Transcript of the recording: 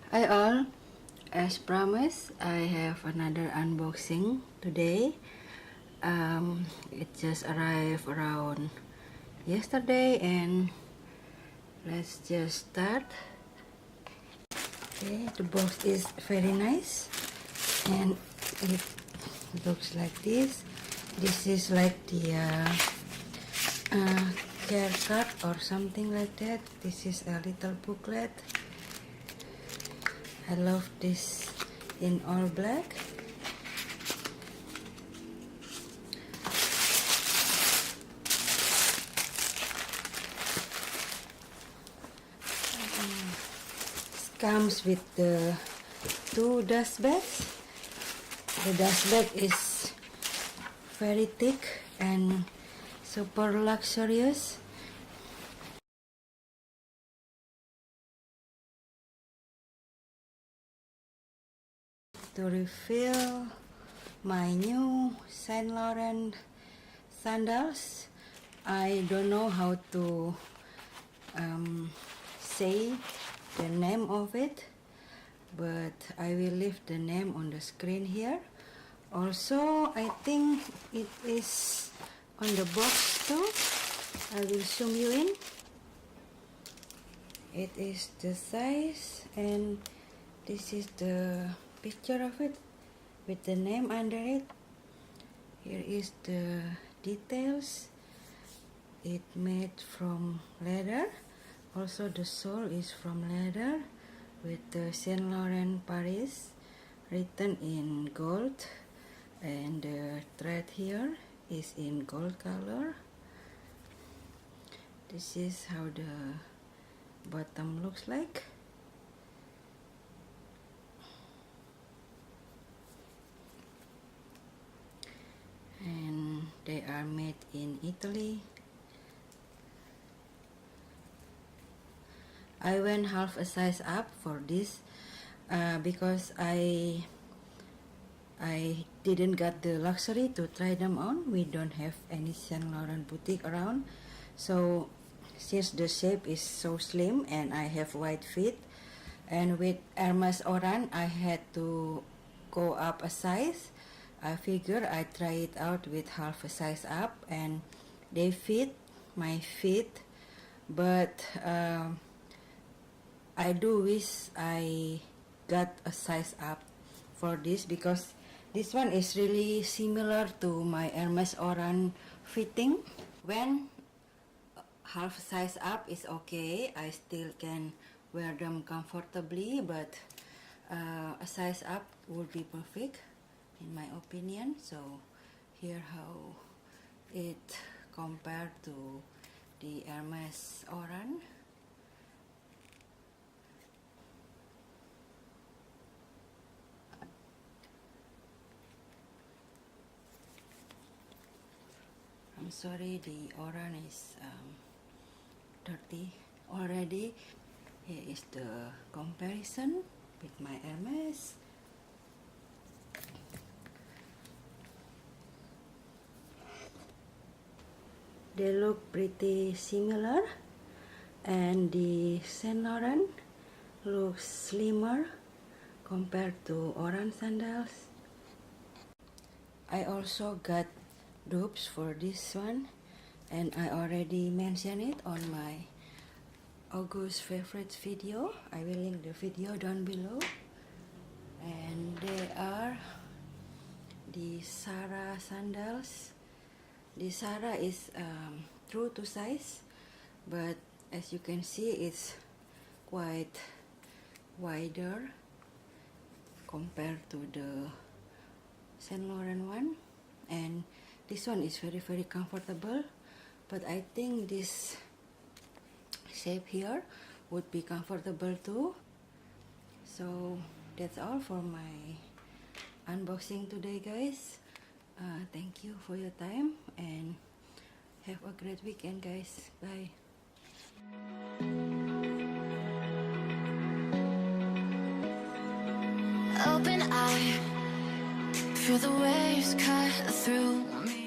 Hi all, as promised, I have another unboxing today. It just arrived around yesterday, and let's just start. Okay, the box is very nice, and it looks like this. This is like the care card or something like that. This is a little booklet. I love this in all black. It comes with the two dust bags. The dust bag is very thick and super luxurious. To refill my new Saint Laurent sandals. I don't know how to say the name of it, but I will leave the name on the screen here. Also, I think it is on the box too. I will zoom you in. It is the size, and this is the picture of it with the name under it. Here is the details. It made from leather. Also the sole is from leather with the Saint Laurent Paris written in gold, and the thread here is in gold color. This is how the bottom looks like. And they are made in Italy. I went half a size up for this because I didn't get the luxury to try them on. We don't have any Saint Laurent boutique around, so since the shape is so slim and I have wide feet, and with Hermes Oran I had to go up a size. I figure I try it out with half a size up, and they fit my feet, but I do wish I got a size up for this, because this one is really similar to my Hermes Oran fitting. When half size up is okay, I still can wear them comfortably, but a size up would be perfect in my opinion. So here how it compared to the Hermes Oran. I'm sorry, the Oran is dirty already. Here is the comparison with my Hermes. They look pretty similar, and the Saint Laurent looks slimmer compared to Oran sandals. I also got dupes for this one, and I already mentioned it on my August favorites video. I will link the video down below. And they are the Zara Sandals. The Zara is true to size, but as you can see, it's quite wider compared to the Saint Laurent one, and this one is very comfortable, but I think this shape here would be comfortable too. So that's all for my unboxing today, guys. Thank you for your time, and have a great weekend, guys. Bye. Open eye, feel the waves cut through me.